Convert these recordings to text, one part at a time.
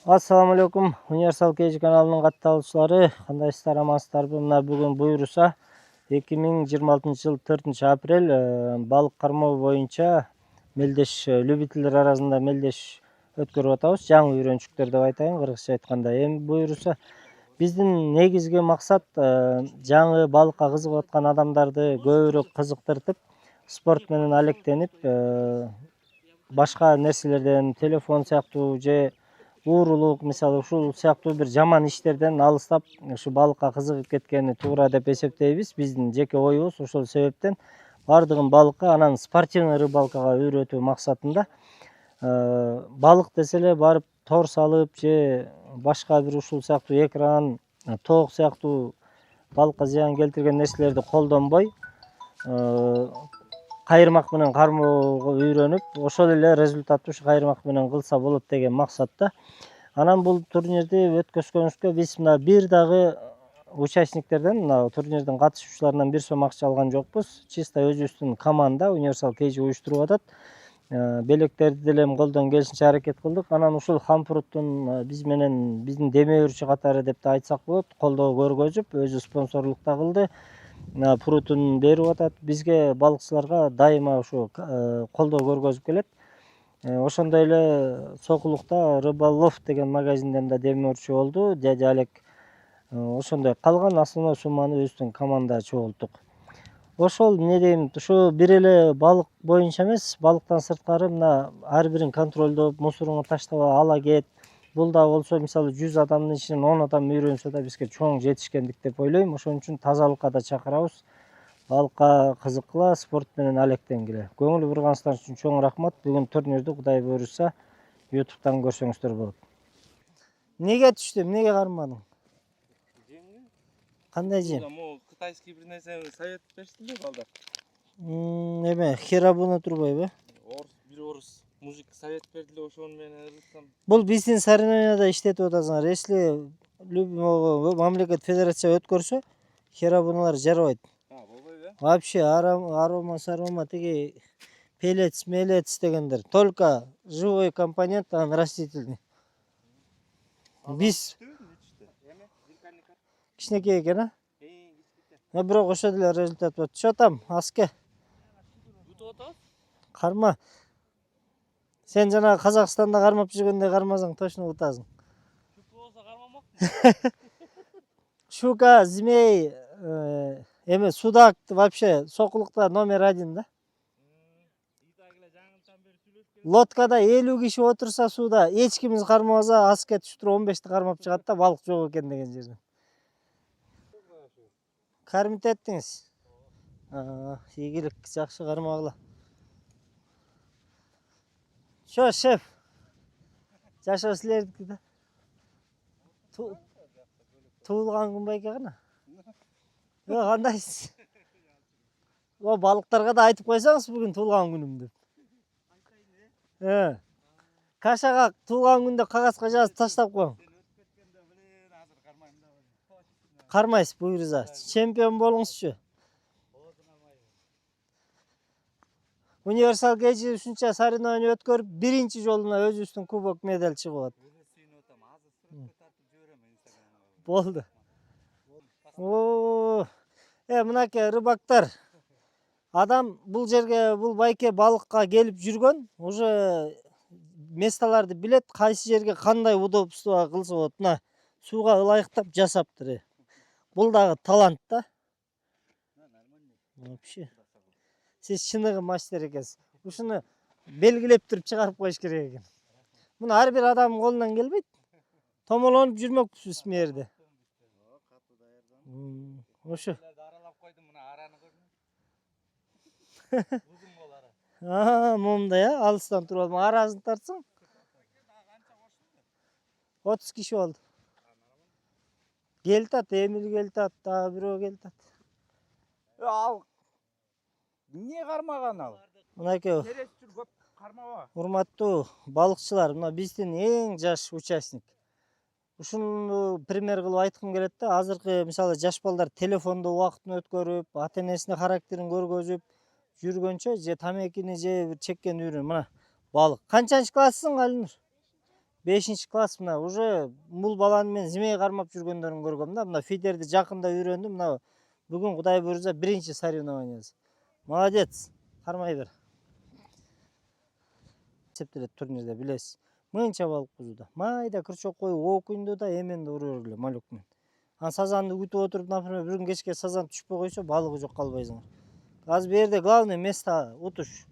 Assalamu alaikum. Universal KG kanalının катталуучулары, кандайсыздар, амансыздарбы? Мына бүгүн буйруса 2026 жыл 4 апрель балык кармоо боюнча мелдеш любительдер арасында мелдеш өткөрүп атабыз. Жаңы үйрөнчүктөр деп айтайын, кыргызча айтканда. Эми буйруса биздин негизги максат жаңы балыкка кызыгып аткан адамдарды көбүрөөк кызыктыртып, спорт менен алектенип, башка нерселерден, телефон сыяктуу же уурулук, мисалы ушул сыяктуу бир жаман иштерден алыстап, ушу балыкка кызыгып кеткени туура деп эсептейбиз. Биздин жеке оюбуз ошол себептен бардыгын балыкка, анан спортивный рыбалкага үйрөтүү максатында. Балык десе эле барып тор салып же башка бир ушул сыяктуу экран, тоок сыяктуу балыкка зыян келтирген нерселерди колдонбой, кайырмак менен кармоого үйрөнүп, ошол эле результатты ушу кайырмак менен кылса болот деген максатта. Анан бул турнирди өткөзгөнүбүзгө биз мына бир дагы участниктерден, мына турнирдин катышуучуларынан бир сом акча алган жокпуз. Чисто өзүбүздүн команда Universal KG уюштуруп атат. Белектерди деле эми колдон келишинче аракет кылдык. Анан ушул Хампруттун биз менен биздин демөөрчү катары деп да айтсак болот, колдоо көргөзүп, өзү спонсорлук да кылды. Прутун берип атат. Бизге балыкчыларга дайыма ушу колдоо көргөзүп келет. Ошондой эле Сокулукта Рыбалов деген магазинден да демөөрчү болду. Дядя Олег. Ошондой калган основной сумманы өзүбүздүн команда чогулттук. Ошол эмне дейм, ушу бир эле балык боюнча эмес, балыктан сырткары мына ар бирин контролдоп, мусоруңду таштабай ала кет. Бул да болсо, мисалы 100 адамдын ичинен 10 адам үйрөнсө да бизге чоң жетишкендик деп ойлойм. Ошон үчүн тазалыкка да чакырабыз. Балыкка кызыккыла, спорт менен алектенгиле. Көңүл бурганыңыздар үчүн чоң рахмат. Бүгүн турнирди Кудай буйруса YouTube'дан көрсөңүздөр болот. Эмнеге түштү? Эмнеге кармадың? Кандай жем? Могу кытайский бир нерсе совет берсиңер балдар. Эме, херабуна турбайбы? Бир орус мужик совет берди эле, ошону мен ырыттым. Бул биздин соревнованияда иштетип атасыңар. Если мамлекет федерация өткөрсө, херабуналар жарабайт. Болбойбу? Вообще арома тиги пелец дегендер. Только живой компонент, а растительный. Биз кичинекей экен, а? Бирок ошо деле результат болот. Чо там, аске? Карма. Сен жана Казакстанда кармап жүргөндө кармасаң точно утасың. Шука болсо кармамак. Шука, змей, эме судак вообще Сокулукта номер 1 да. Лодкада 50 киши отурса суда, эч кимиз кармабаса, аске түштүрүп 15ти кармап чыгат да, балык жок экен деген жерден. Кармит эттиңиз? Ийгилик, жакшы кармагыла. Шо, шеф. Жашоо силердики да. Туулган күн байке кана? Кандайсыз? Балыктарга да айтып койсоңуз бүгүн туулган күнүм деп. Кашага туулган күндө кагазга жазып таштап коюң. Кармайсыз буйруза. Чемпион болуңузчу. Universal KG ушунча соревнование өткөрүп, биринчи жолуна өзүбүздүн кубок медаль чыгып атат. Болду. Мынакей рыбактар. Адам бул жерге, бул байке балыкка келип жүргөн, уже месталарды билет, кайсы жерге кандай удобство кылса болот. Мына сууга ылайыктап жасаптыр. Бул дагы талант да. Вообще. Сиз чыныгы мастер экенсиз. Ушуну белгилеп туруп чыгарып коюш керек экен. Муну ар бир адамдын колунан келбейт. Томолонуп жүрмөкпүз бул жерде. Ошо. Аралап койдум, мына араны көрдүм. Узун болары. Момундай, алыстан туруп алып арасын тартсаң. 30 киши болду. Келтат, Эмил келтат, дагы бирөө келтат. Ал эмне кармаган ал? Мынакей. Терес жүр, көп кармаба. Урматтуу балыкчылар, мына биздин эң жаш участник. Ушуну пример кылып айткым келет да, азыркы мисалы жаш балдар телефондо убактын өткөрүп, ата-энесине характерин көргөзүп, жүргөнчө же тамекини же бир чеккен үйрөнүп мына балык. Канчанчы классысың Алинур? 5-класс мына уже бул баланы мен зимей кармап жүргөндөрүн көргөм да. Мына фидерди жакында үйрөндүм. Мына бүгүн Кудай буйрса биринчи соревнованиясы. Молодец. Кармай бер. Эсептелет турнирде билесиз. Мынча балык бузуда. Майда кырчок коюп окуйнду да эменди ура бергиле малек менен. Ан сазанды күтүп отуруп, например, bir gün кечке сазан түшпөй койсо, балыгы жок калбайсыңар. Азыр бу жерде главный место утуш.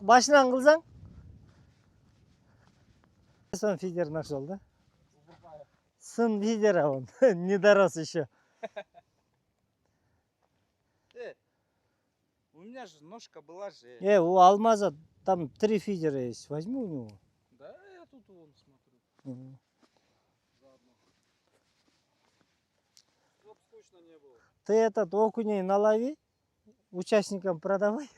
Башынан кылсаң. Сон фидер нашел, да? Сын фидера он. Не дорос еще. У меня же ножка была же. У Алмаза там 3 фидера есть. Возьми у него. Да, я тут вон смотрю. Чтоб скучно не было. Ты этот окуней налови, участникам продавай.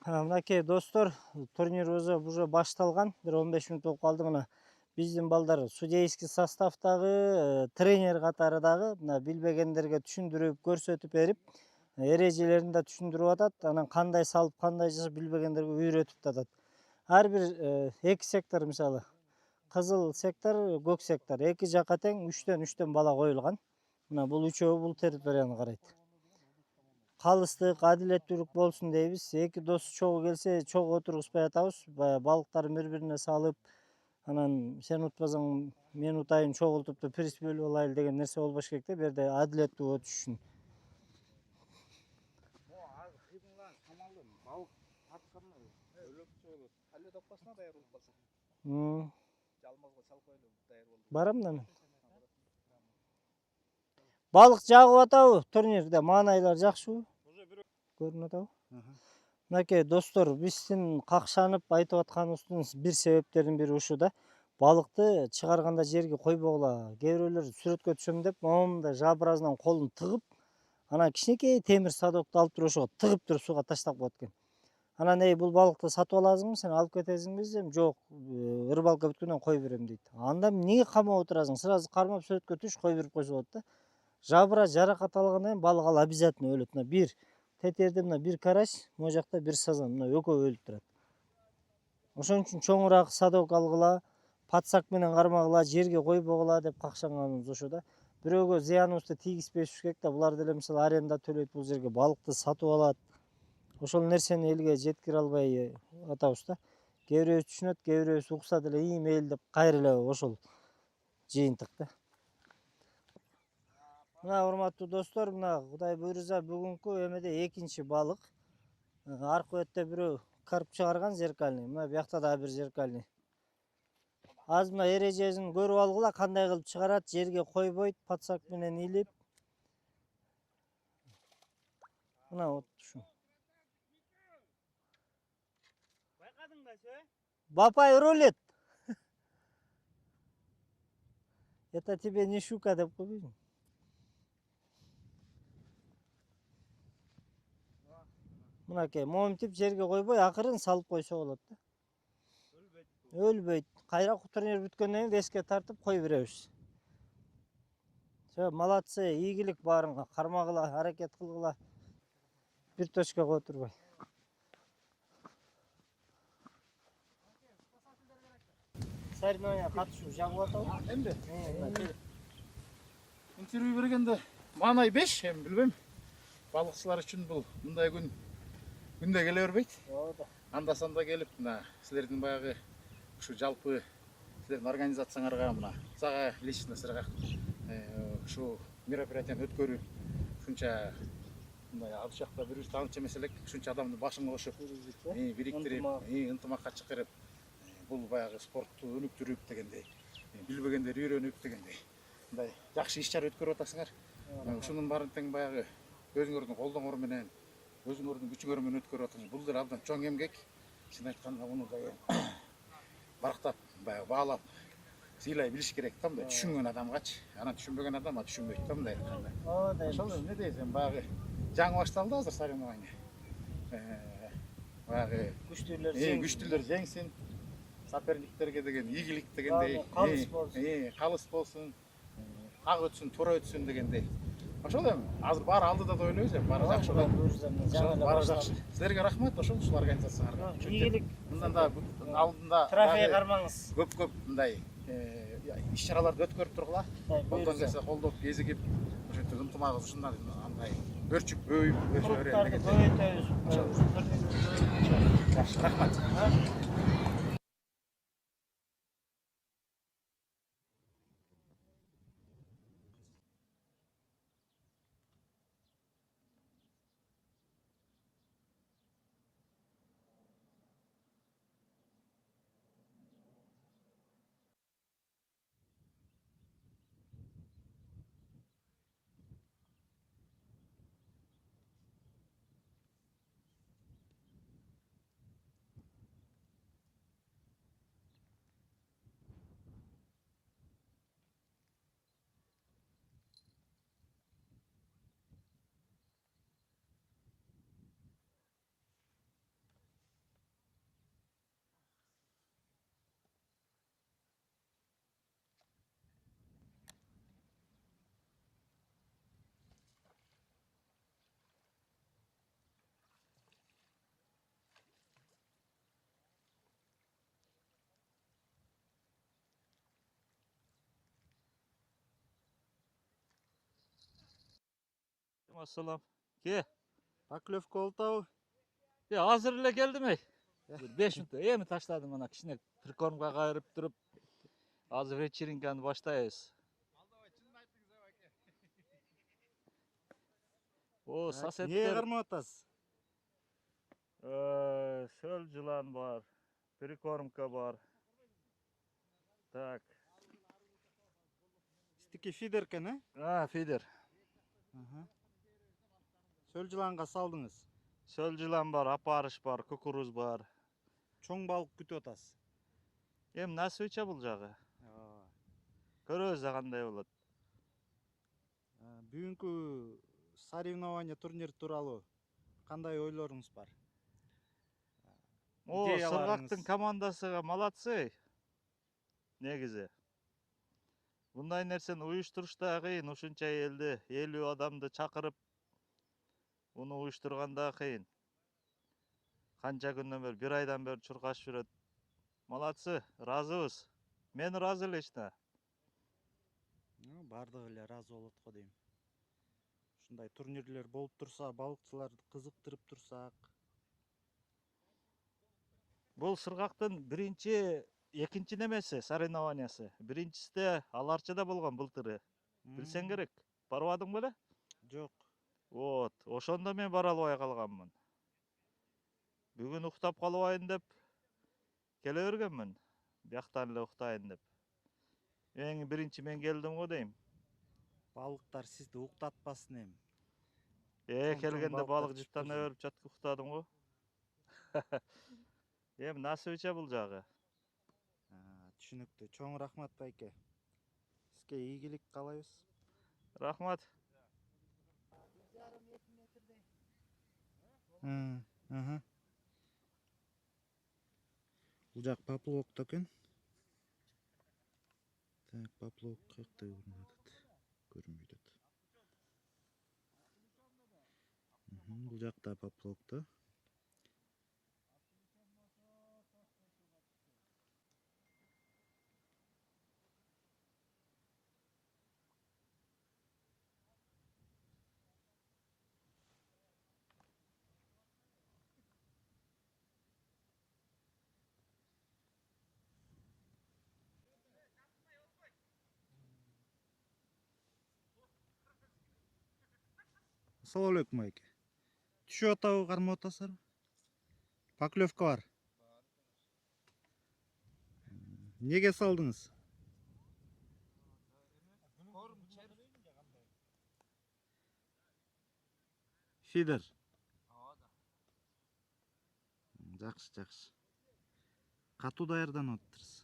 Мынакей достор, турнир уже башталган. Bir 15 мүнөт болуп калды мына. Биздин балдар судейский составдагы, тренер катары дагы мына билбегендерге түшүндүрүп, көрсөтүп берип, эрежелерин да түшүндүрүп атат. Анан кандай салып, кандай жасап билбегендерге үйрөтүп атат. Ар бир 2 сектор мисалы. Кызыл сектор, көк сектор. 2 жакка тең 3төн бала коюлган. Мына бул үчөө бул территорияны карайт. Калыстык, адилеттүүлүк болсун дейбиз. 2 дос чогуу келсе, чогуу отургузбай атабыз. Балыктарын бири-бирине салып, анан сен утпасаң, мен утайын, чогултуп да приз бөлүп алайлы деген нерсе болбош керек да, бу жерде адилеттүү өтүш үчүн. Балык тартканда өлөкчө болот. Але допасына даяр болуп калса. Жалмазга салып коелу, даяр болду. Барам да мен. Балык жагып атабы турнирде? Маанайлар жакшыбы? Көрүнүп атабы? Мынакей достор, биздин какшанып айтып атканыбыздын бир себептеринин бири ушу да. Балыкты чыгарганда жерге койбогула. Кээ бирөөлөр сүрөткө түшөм деп, момундай жабыразынан колун тыгып, анан кичинекей темир садокду алып туруп ошого тыгып туруп сууга таштап коет экен. Анан бул балыкты сатып аласыңбы, сен алып кетесиңби десем, жок, рыбалка бүткөндөн кой берем дейт. Анда эмнеге камап отурасың? Сразу кармап сүрөткө түш, кой берип койсо болот да. Жабыра жаракат алгандан кийин балык ал обязательно өлөт. Мына бир тетерде мына бир карась, могу жакта бир сазан, мына экөө өлүп турат. Ошон үчүн чоңураак садок алгыла, патсак менен кармагыла, жерге койбогула деп какшанганыбыз ошо да. Бирөөгө зыяныбызды тийгизбеш керек да. Булар деле мисалы аренда төлөйт бул жерге, балыкты сатып алат. Ошол нерсени элге жеткире албай атабыз да. Кээ бирөөбүз түшүнөт, кээ бирөөбүз укса деле мейли деп кайра эле ошол жыйынтык да. Мына урматтуу достор, мына Кудай буйрса бүгүнкү эмеде экинчи балык. Аркы бетте бирөө карп чыгарган зеркальный. Мына биякта да бир зеркальный. Азыр мына эрежесин көрүп алгыла, кандай кылып чыгарат, жерге койбойт, патсак менен илип. Мына вот ушу. Байкадыңбы сө? Бапай рулит. Это тебе не щука деп койбойсуң. Мынакей моментип жерге койбой, акырын салып койсо болот да. Өлбөйт. Кайра турнир бүткөндөн кийин веске тартып кой беребиз. Всё, молодцы, ийгилик баарыңга. Кармагыла, аракет кылгыла. Бир точка кое турбай. Соревнования катышуу жагып атабы? Эмне? Интервью бергенде маанай 5, эми билбейм. Балыкчылар үчүн бул мындай күн күндө келе бербейт. Ооба. Анда-санда келип, мына силердин баягы ушу жалпы силердин организацияңарга мына сага лично сыргак ушу мероприятияны өткөрүү ушунча мындай ал жакта бир тааныча эмес элек, ушунча адамды башыңа кошуп, бириктирип, ынтымакка чакырып, бул баягы спортту өнүктүрүп дегендей, билбегендер үйрөнүп дегендей, мындай жакшы иш чара өткөрүп атасыңар. Ушунун баарын тең баягы өзүңөрдүн колдооңор менен, өзүңөрдүн күчүңөр менен өткөрүп атасыңар. Бул деле абдан чоң эмгек. Чын айтканда муну да барктап, баягы баалап, сыйлай билиш керек да, мындай түшүнгөн адамгачы. Анан түшүнбөгөн адам түшүнбөйт да мындай айтканда. Ооба. Ошол эмне дейсиң, баягы жаңы башталды азыр соревнование. Баягы Күчтүүлөр күчтүүлөр жеңсин. соперниктерге деген ийгилик дегендей, калыс болсун. калыс болсун, ак өтсүн, туура өтсүн дегендей. Ошол эми азыр баары алдыда да ойлойбуз эми баары жакшы болот. Баары жакшы. Силерге рахмат ошол организацияңарга. Ийгилик. Мындан да алдында Трофей кармаңыз. көп мындай иш-чараларды өткөрүп тургула. Колдон келсе колдоп, кезигип, ошентип ынтымагыбыз ушундай андай өрчүп бөөйүп өсө берели дегендей. Жакшы, рахмат. Ассалам. Ке. Поклевка болтабы? Азыр эле келдим эй. 5 мүнөт эми таштадым мына кичине прикормга кайрып туруп. Азыр вечеринканы баштайбыз. О, Эмне соседтер. кармап атасыз? Шөл жылан бар. Прикормка бар. Так. Стики фидер экен, Фидер. Сөл жыланга салдыңыз. Шөл жылан бар, апарыш бар, кукуруз бар. Чоң балык күтүп атасыз. Эми насыбыча бул жагы. Ооба. Көрөбүз да кандай болот. Бүгүнкү соревнование турнир тууралуу кандай ойлоруңуз бар? Сыргактын командасы молодцы. Негизи. Мындай нерсени уюштурушта кыйын, ушунча элди, 50 адамды чакырып, уну уюштурганда кыйын. Канча күндөн бери, 1 айдан бери чуркашып жүрөт. Молодцы, ыраазыбыз. Мен ыраазы лично. Бардыгы эле ыраазы болот го дейм. Ушундай турнирлер болуп турса, балыкчыларды кызыктырып турсак. Бул сыргактын биринчи, экинчи немеси соревнованиясы. Биринчисинде аларчыда болгон былтыры. Билсең керек. Барбадың беле? Жок. Вот, ошондо мен бара албай калганмын. Бүгүн уктап калбайын деп келе бергенмин. Бияктан эле уктайын деп. Эң биринчи мен келдим го дейм. Балыктар сизди уктатпасын эми. Келгенде балык жыттана берип жатып уктадым го. Эми насыбыча бул жагы. Түшүнүктүү. Чоң рахмат байке. Сизге ийгилик каалайбыз. Рахмат. Бул жак поплавок экен. Так, поплавок каякта көрүнүп атат? Көрүнбөй атат. Бул жакта поплавокто. Assalomu alaykum aka. Tushib atабы, кармап атасызбы? Поклевка бар. Неге салдыңыз? Фидер. Жакшы, жакшы. Катуу даярданып атырсыз.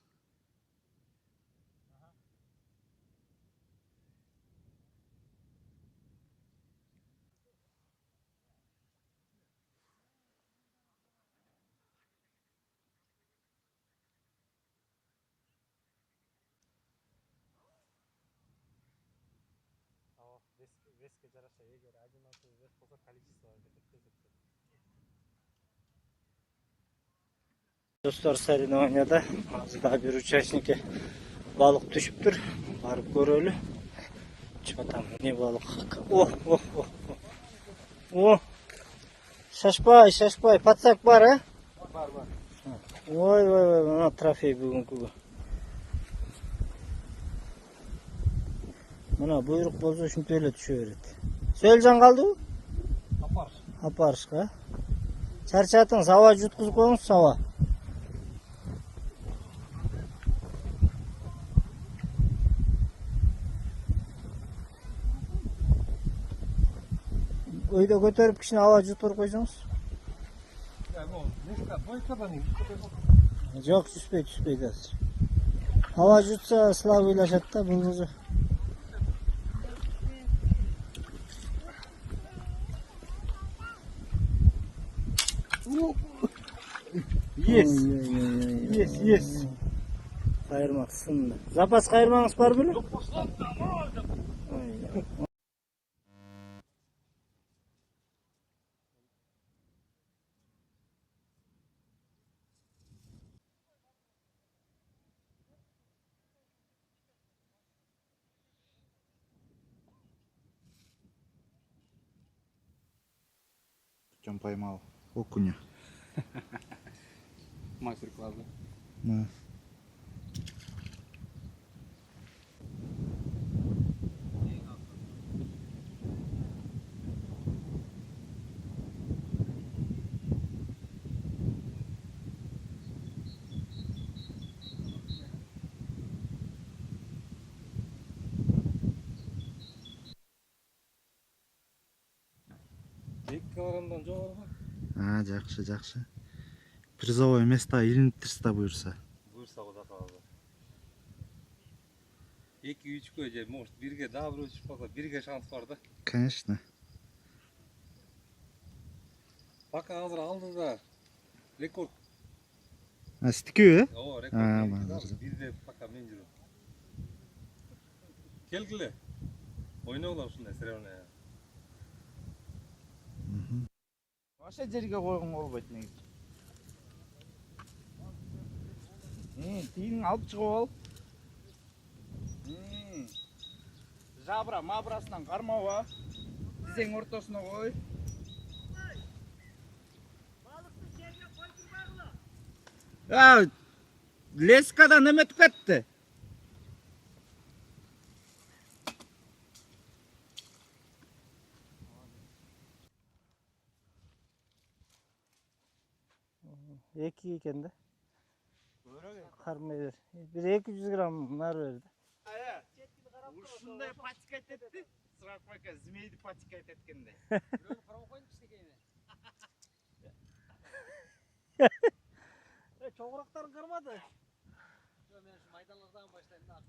жараша эгер 11 вес болсо количество кетет. Достор, соревнованияда азыр дагы бир участникке балык түшүптүр. Барып көрөлү. Чатам не балык. О. Шашпай, пацак бар, а? Бар. Ой, мына трофей бүгүнкүгө. Мына буйрук болсо ушинтип эле түшө берет. Сөөлжан калдыбы? Апарышка. Чарчатыңыз, аба жуткузуп коюңуз, саба. Өйдө көтөрүп кичине аба жутуруп койсоңуз. Жок, түспөйт азыр. Аба жутса слабый ыйлашат да, бул өзү. Yes. Кайырмак сынды. Запас кайырмаңыз бар беле? Артем поймал окуня. Мастер-класс, да? Да. Килограммдан жогору. Жакшы. Призовой место илинип турса буюрса. Буюрса Кудай кааласа. 2-3 же может бирге дагы бирөө чыгып калса, бирге шанс бар да. Конечно. Пока азыр алды да рекорд. Стикүү, Ооба, рекорд. мазыр. Бирде пока мен жүрөм. Келгиле. Ойногула ушундай соревнование. Баша жерге койгонго болбойт негизи. Тигиңи алып чыгып ал. Жабра, мабрасынан кармаба. Тизең ортосуна кой. Лескадан эметип кетти. Эки экен да. Кармай бер. Бир 200 грамм нары бер да. Ушундай патикать этти. Сырак байка змейди патикать эткендей. Бирөөнү карап койдук кичинекейине. Чоңуроктор кармады. Жок, мен ушу майдалардан баштайм да.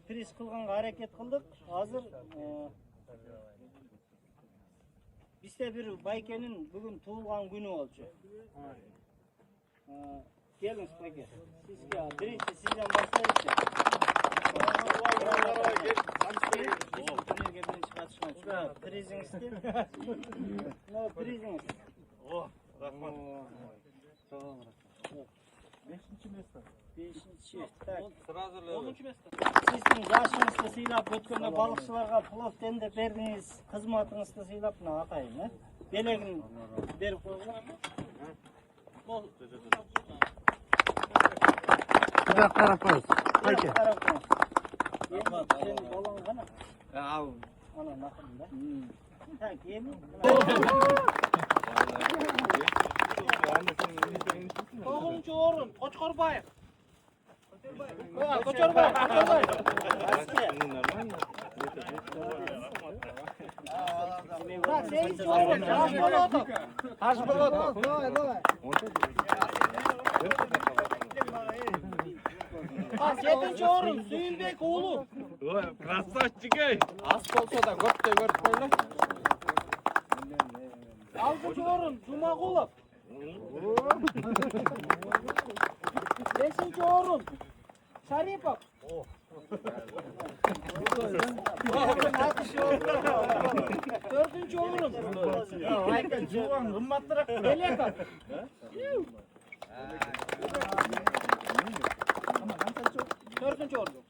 приз кылганга аракет кылдык. Азыр бизде бир байкенин бүгүн туулган күнү болчу. Келиңиz байке. Сизге биринчи сизден баштайлычы. Турнирге биринчи катышкан үчүн призиңизди. Мына призиңиз. Рахмат. Бешинчи место. Так. Сразу эле 10-чу место. Сиздин жашыңызды сыйлап өткөндө балыкчыларга плов тендеп бердиңиз, кызматыңызды сыйлап мына атайын, белегин берип койгула. Куда карап коюңуз? Байке. Сен балаң кана? Ана накында. Так, эми. 9-чу орун Кочкорбаев. Кочорбай. Так, 8-чи орун Ташболотов. Давай. Так, 7-чи орун Сүйүнбек уулу. Красавчик ey. Аз болсо да көптөй көрүп койлу. 6-чы орун Жумагулов. 5-чи орун Шарипов. 4-чü орун Айкын Жуан кымбатыраак Белеков. 4-чü орун.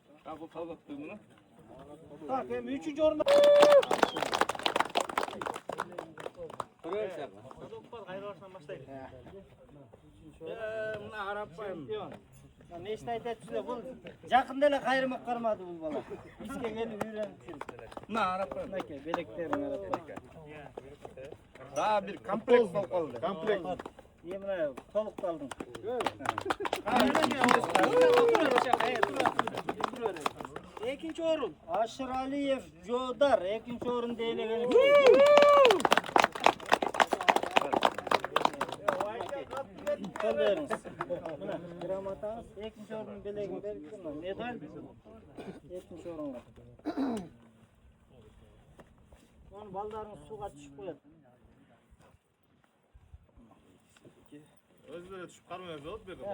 Так, эми 3-чü орунда Мына карапайым. Ne işte aytetçiler bu yakında ele kayırmak karmadı bu bala. Bizge gelip öğrenip yürüp. Мына карапайым. Nake beleklerin arasında. Daha bir kompleks болуп калды. Комплект. Yemine toluk daldın. Ekinci orun Aşır Aliyev Jodar. Ekinci orun değil efendim. Kol veriniz. Buna gramatanız. Ekinci orun bileğini verip buna medal. Ekinci orun var. Onu baldarınız suğa düşüp koyalım. Özlere düşüp karmaya cevap verdim.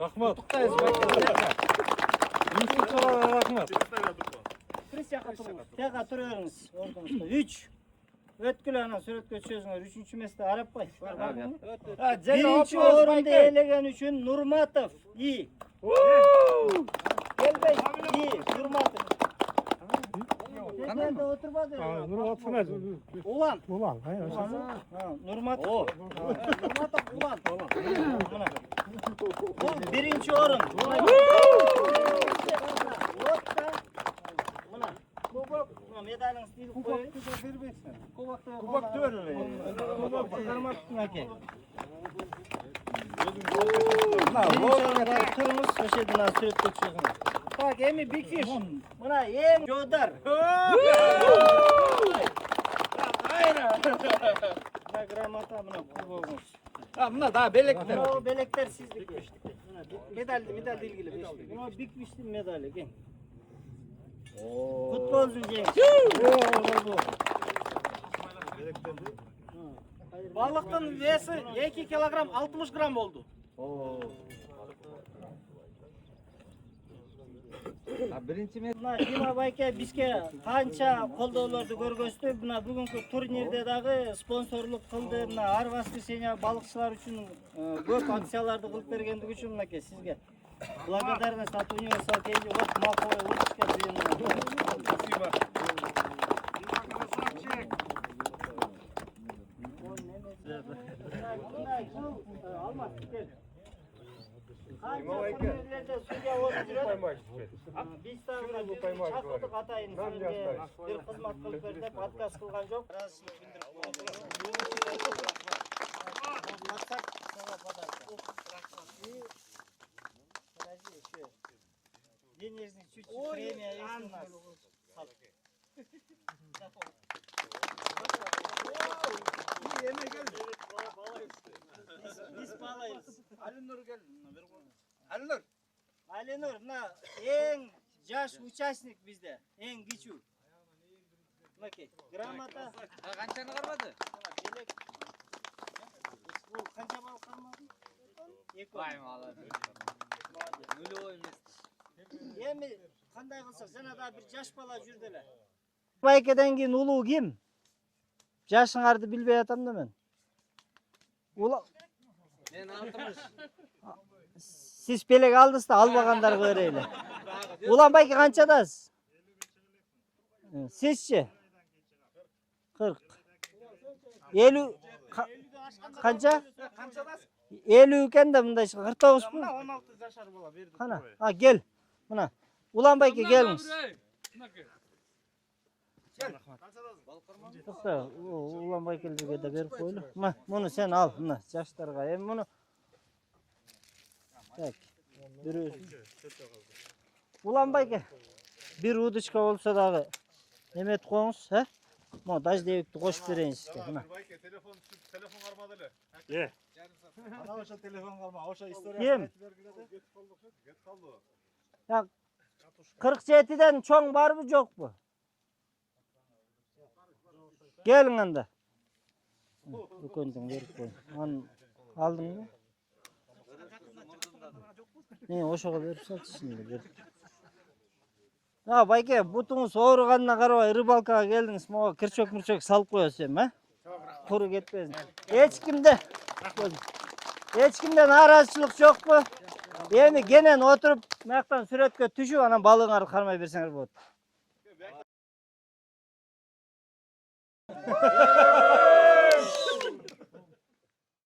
Рахмат. Рахмат. Kırış yaka turunuz. Teka turuyorsunuz. Ordumuzda. 3. Ötkül ana sürekli çözünler. 3. mesle Arap Bay. Birinci orunda eylegen üçün Nurmatov. İyi. Gel Bey. İyi. Nurmatov. Nerede oturmadı? Ulan. Nurmatov. Nurmatov ulan. Bu birinci orun. Medalın stili koyun. Kubak da verir. Kubak çıkarmak nake. Turumuz köşeden sürüp geçiyorsun. Bak emi big fish. Buna yem Jodar. Aynen. Buna gramata buna kubağımız. Mına daha belekler. O belekler sizlik. Medal ilgili. Buna big fish'in medali. Gel. Futbolcu Cengiz. Balıktın vesi 2 kilogram 60 gram oldu. Mına Dima Bayke bizge kança koldoolordu көргөздү. Mına бүгүnkү турнирде дагы спонсорлук кылды. Mına Арвасты Сеня балыкчылар үчүн көп акцияларды кылып бергендиги үчүн мынакей сизге благодарность от Универсал Кейди. Вот маковой лучке прием. Спасибо. Алмаз gel. Kança turnirlerde судья болып жүрөт. Биз дагы чакырдык атайын сизге бир кызмат кылып бер деп отказ кылган жок. Денежный чуть-чуть премия есть у нас. Biz bağlayız. Alınır gel. Alınır. Alenur, mına en yaş участник bizde. En küçük. Bakay, gramata. Qanchani qarmadi? Belek. Bu qancha bal qarmadi? Eko. Vay maladi. Нулевой место. Endi qanday qilsak, sana da bir yaş bala жүрdiler. Baykeden keyin ulu kim? Yaşыңарды bilbey atam da men. Men 60. Siz pelek aldınız da almaganlar göreyle. Ulan Bayke kançadasız? Sizçi? 40. 50 kança? 50 iken de bunda işte 49 mu? 16 yaşar bola berdi. Kana. Ha gel. Buna. Ulan Bayke geliniz. Yok da Ulan Bayke'lere de verip koylu. Bunu sen al. Buna yaşlarga. Hem bunu. Bak. Görüyorsun. Ulan Bayke. Bir uduşka olsa dağı. Emet koyunuz. He? Mo dajdebekti koşup bereyin sizge. Buna. Telefon armadılı. Ye. Ana oşa telefon kalma. Oşa istoriya. Kim? Ya 47'den çoğun var mı yok mu? Gelin anda. Bu koydum verip koyun. Aldın mı? Ne oşağa verip sat şimdi ver. Ya Bayke butunuz oğurganına karabay Rıbalkaga geldiniz. Moğa kırçök mürçök salıp koyasın ha? Kuru ketmesin. Hiç kimde narazıçılık yok mu? Endi genen oturup meyaktan süretkö düşüp anam balığыңарды кармай берсеңер болот.